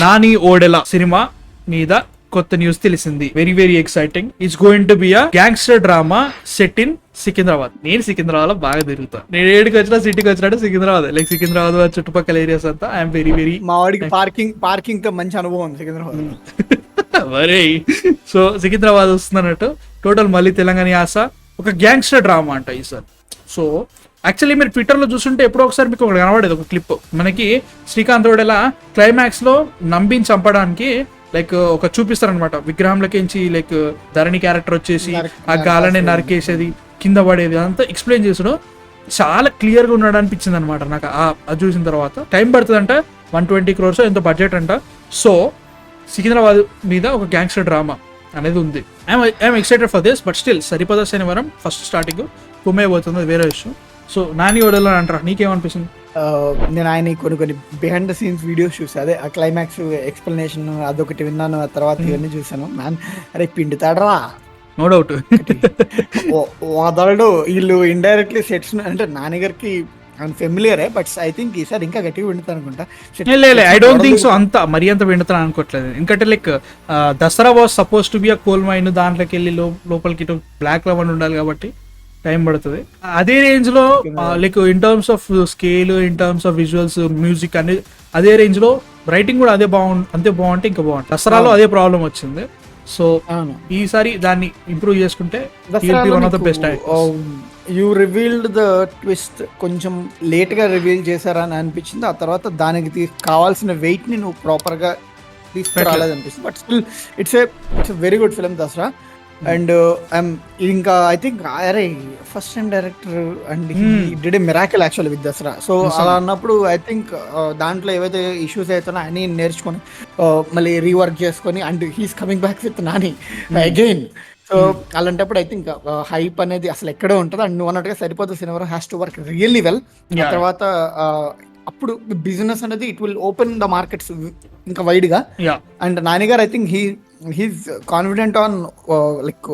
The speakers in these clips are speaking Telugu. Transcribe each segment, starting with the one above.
నాని ఓడెలా సినిమా మీద కొత్త న్యూస్ తెలిసింది. Very very exciting. It's going to be a gangster drama set in Secunderabad. నేను సికింద్రాబాద్ లో బాగా తిరుగుతా. నేను ఏడికి వచ్చినా సిటీకి వచ్చినట్టు సికింద్రాబాద్, లైక్ సికింద్రాబాద్ చుట్టుపక్కల ఏరియాస్ అంతా ఐఎమ్ వెరీ వెరీ. మా వాడికి పార్కింగ్ తో మంచి అనుభవం ఉంది సికింద్రాబాద్. మరే సో సికింద్రాబాద్ వస్తుందన్నట్టు. టోటల్ మళ్ళీ తెలంగాణ యాస, ఒక గ్యాంగ్స్టర్ డ్రామా అంట ఈసారి. సో యాక్చువల్లీ మీరు ట్విట్టర్ లో చూస్తుంటే ఎప్పుడో ఒకసారి మీకు ఒకటి కనబడేది ఒక క్లిప్. మనకి శ్రీకాంత్ ఓడెలా క్లైమాక్స్ లో నంబిని చంపడానికి లైక్ ఒక చూపిస్తారనమాట, విగ్రహంలోకించి లైక్ ధరణి క్యారెక్టర్ వచ్చేసి ఆ గాలని నరికేసేది, కింద పడేది, అదంతా ఎక్స్ప్లెయిన్ చేసుడు చాలా క్లియర్ గా ఉన్నాడు అనిపించింది అనమాట నాకు. అది చూసిన తర్వాత టైం పడుతుందంట, 120 crores ఎంతో బడ్జెట్ అంట. సో సికింద్రాబాద్ మీద ఒక గ్యాంగ్స్టర్ డ్రామా అనేది ఉంది. I'm excited for this, but still సరిపద శనివారం ఫస్ట్ స్టార్టింగ్ కుమ్మే పోతుంది, అది వేరే ఇష్యూ. సో నాని ఓడెలా అంటారా, నీకేమనిపిస్తుంది? నేను ఆయన కొన్ని బిహైండ్ ద సీన్స్ వీడియోస్ చూసాను, అదే ఆ క్లైమాక్స్ ఎక్స్ప్లెనేషన్ అదొకటి విన్నాను, ఆ తర్వాత ఇవన్నీ చూసాను. మ్యాన్ అరే పిండుతాడరా, నో డౌట్. వదలడు. వీళ్ళు ఇండైరెక్ట్లీ సెట్స్ అంటే నాన్నగారికి ఫెమిలియరే, బట్ ఐ థింక్ ఈసారి ఇంకా గట్టిగా విండుతాను అనుకుంటా. ఐ డోంట్ థింక్ సో అంత మరీ అంత విండుతాను అనుకోవట్లేదు. ఎందుకంటే like Dasara was supposed to be a coal mine, దాంట్లోకి వెళ్ళి లోపలికి బ్లాక్ లెవెన్ ఉండాలి కాబట్టి టైం పడుతుంది. అదే రేంజ్ లో like in terms of scale, in terms of visuals, music అనేది అదే రేంజ్ లో, రైటింగ్ కూడా అంతే బాగుంటే ఇంకా బాగుంటుంది. దసరాలో అదే ప్రాబ్లం వచ్చింది. సో ఈసారి దాన్ని ఇంప్రూవ్ చేసుకుంటే one of the best. You revealed the twist కొంచెం లేట్ గా రివీల్ చేశారని అనిపించింది. ఆ తర్వాత దానికి కావాల్సిన వెయిట్ ని నువ్వు ప్రాపర్ గా తీసుకురాలేదు అనిపిస్తుంది. But still it's a very good film Dasara. And ఇంకా ఐ థింక్ అరే first time director and he did a miracle actually with Dasara. So అలా అన్నప్పుడు ఐ థింక్ దాంట్లో ఏవైతే ఇష్యూస్ అవుతాయో అన్ని నేర్చుకొని మళ్ళీ రీవర్క్ చేసుకొని and he's coming back with Nani again. So అలాంటప్పుడు ఐ థింక్ హైప్ అనేది అసలు ఎక్కడో ఉంటుంది. అండ్ నువ్వు అన్నట్టుగా సరిపోతుంది cinema has to work really well. ఆ తర్వాత అప్పుడు బిజినెస్ అనేది it will open the markets ఇంకా వైడ్ గా. అండ్ నాని గారు I think he's confident on like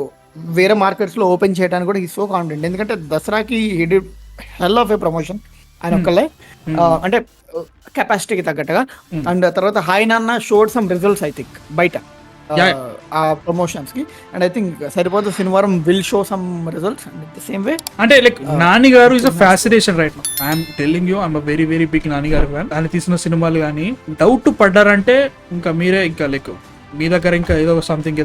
వేరే మార్కెట్స్ లో ఓపెన్ చేయడానికి కూడా హీ సో కాన్ఫిడెంట్. ఎందుకంటే దసరాకి he did hell of A promotion ఆయన ఒక్కలే, అంటే కెపాసిటీకి తగ్గట్టుగా. అండ్ తర్వాత Hi Nanna showed some results I think బయట ఆ ప్రమోషన్స్ కి. And I think Saripodhaa Sanivaaram will show some results and the same way. అంటే like Nani garu is a fascination right now. I'm telling you, I'm very very big Nani garu fan. ఆయన తీసిన సినిమాలు కానీ డౌట్ పడ్డారంటే ఇంకా మీరే ఇంకా లైక్ మీ దగ్గర ఇంకా ఏదో సంథింగ్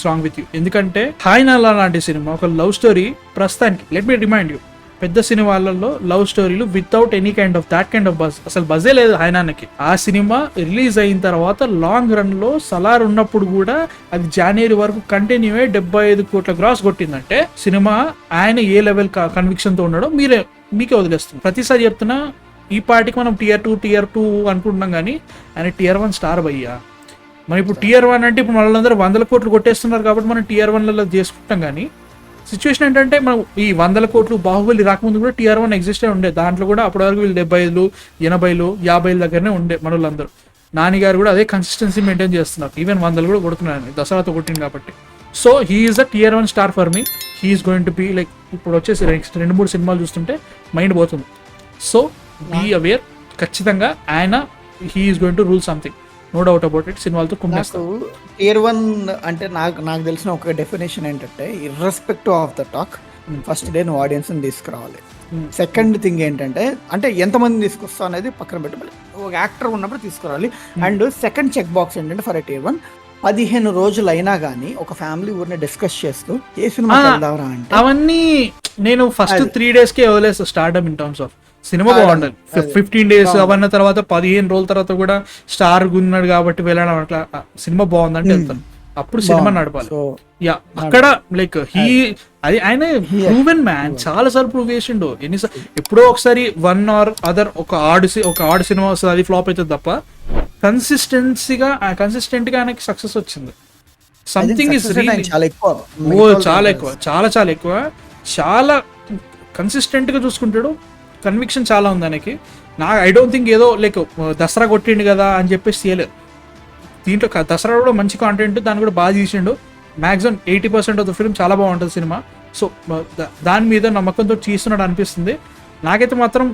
రాంగ్ విత్ యూ. ఎందుకంటే హాయ్ నాలా లాంటి సినిమా ఒక లవ్ స్టోరీ. ప్రస్తుతానికి లెట్ మీ రిమైండ్ యూ, పెద్ద సినిమాలలో లవ్ స్టోరీలు without any kind of that kind of buzz, అసలు బజే లేదు హైనానికి. ఆ సినిమా రిలీజ్ అయిన తర్వాత లాంగ్ రన్ లో సలార్ ఉన్నప్పుడు కూడా అది జనవరి వరకు కంటిన్యూ అయ్యి 75 కోట్ల గ్రాస్ కొట్టిందంటే సినిమా ఆయన ఏ లెవెల్ కన్విక్షన్ తో ఉన్నాడో మీకే వదిలేస్తుంది. ప్రతిసారి చెప్తున్నా, ఈ పార్టీకి మనం tier 2 అనుకుంటున్నాం కానీ ఆయన tier 1 స్టార్ భయ్యా. మనం ఇప్పుడు tier 1 అంటే ఇప్పుడు వాళ్ళందరూ 100 కోట్లు కొట్టేస్తున్నారు కాబట్టి మనం tier 1 చేసుకుంటాం. కానీ సిచ్యువేషన్ ఏంటంటే మనం ఈ 100 కోట్లు బాహుబలి రాకముందు కూడా tier 1 ఎగ్జిస్ట్ ఉండే. దాంట్లో కూడా అప్పటి వరకు వీళ్ళు 75, 80, 50 దగ్గరనే ఉండే మన వాళ్ళందరూ. నాని గారు కూడా అదే కన్సిస్టెన్సీ మెయింటైన్ చేస్తున్నారు. ఈవెన్ 100 కూడా కొడుతున్నారు దసరాతో కొట్టింది కాబట్టి. So he is the tier 1 star for me. He is going to be like ఇప్పుడు వచ్చేసి 2-3 సినిమాలు చూస్తుంటే మైండ్ పోతుంది. సో బీ అవేర్, ఖచ్చితంగా ఆయన he is going to rule something, no doubt about it. సినిమాలతో కుమ్మేస్తాం. tier 1 అంటే నాకు తెలిసిన ఒక డెఫినేషన్ ఏంటంటే irrespective of the talk, first day నువ్వు ఆడియన్స్ తీసుకురావాలి. సెకండ్ థింగ్ ఏంటంటే అంటే ఎంతమంది తీసుకొస్తావు అనేది పక్కన పెట్టి ఒక యాక్టర్ ఉన్నప్పుడు తీసుకురావాలి. అండ్ సెకండ్ చెక్ బాక్స్ ఏంటంటే ఫర్ tier 1 15 రోజులు అయినా కానీ ఒక ఫ్యామిలీ ఊరిని డిస్కస్ చేస్తూ ఏ సినిమా వెళ్దావరా అంటే అవన్నీ నేను ఫస్ట్ 3 days కే వదిలేస్తా. Stardom in terms of cinema బాగుండాలి. 15 days అవన్న తర్వాత 15 రోజుల తర్వాత కూడా స్టార్ ఉన్నాడు కాబట్టి వెళ్ళడం, అట్లా సినిమా బాగుందంటే వెళ్తాను. అప్పుడు సినిమా నడపాలి. యా అక్కడ లైక్ అది ఆయన ప్రూవెన్ మ్యాన్, చాలా సార్లు ప్రూవ్ చేసిండు. ఎప్పుడో ఒకసారి వన్ ఆర్ అదర్ ఒక ఆడ్ సినిమా వస్తుంది, అది ఫ్లాప్ అవుతుంది తప్ప కన్సిస్టెంట్ గా ఆయనకి సక్సెస్ వచ్చింది. సంథింగ్ ఇస్ చాలా ఎక్కువ, చాలా ఎక్కువ, చాలా కన్సిస్టెంట్ గా చూసుకుంటాడు. కన్విక్షన్ చాలా ఉంది ఆయనకి. ఐ డోంట్ థింక్ ఏదో లైక్ దసరా కొట్టిండు కదా అని చెప్పేసి చేయలేదు. దీంట్లో దసరా కూడా మంచి కాంటెంట్, దాన్ని కూడా బాగా తీసిండు. మ్యాక్సిమం 80% ఆఫ్ ద ఫిల్మ్ చాలా బాగుంటుంది సినిమా. సో దాని మీద నమ్మకంతో చేస్తున్నాడు అనిపిస్తుంది. నాకైతే మాత్రం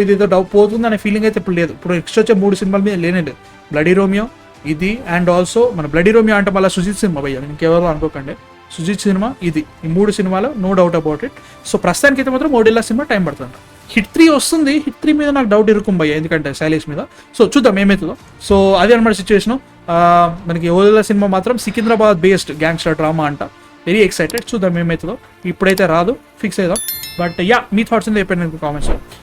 ఇది ఏదో పోతుంది అనే ఫీలింగ్ అయితే ఇప్పుడు లేదు. ఇప్పుడు నెక్స్ట్ వచ్చే 3 సినిమాల మీద లేనే లేదు. బ్లడీ రోమియో ఇది, అండ్ ఆల్సో మన బ్లడీ రోమియో అంటే మళ్ళీ సుజిత్ సినిమా భయ్య, ఇంకెవరో అనుకోకండి, సుజిత్ సినిమా ఇది, ఈ 3 సినిమాలు no doubt about it. So ప్రస్తుతానికి అయితే మాత్రం ఓడిల్లా సినిమా టైం పడుతుంది. హిట్ 3 వస్తుంది, హిట్ 3 మీద నాకు డౌట్ ఇరుக்கும் భయ్య, ఎందుకంటే శైలేష్ మీద. సో చూద్దాం ఏమవుతుందో. సో అది అనమాట సిచ్యువేషన్. మనకి ఓడిల్లా సినిమా మాత్రం సికింద్రాబాద్ బేస్డ్ గ్యాంగ్స్టర్ డ్రామా అంట, వెరీ ఎక్సైటెడ్, చూద్దాం ఏమవుతుందో. ఇప్పుడైతే రాదు, ఫిక్స్ అవుదాం. బట్ యా, మీ థాట్స్ ఏంది చెప్పండి కామెంట్స్.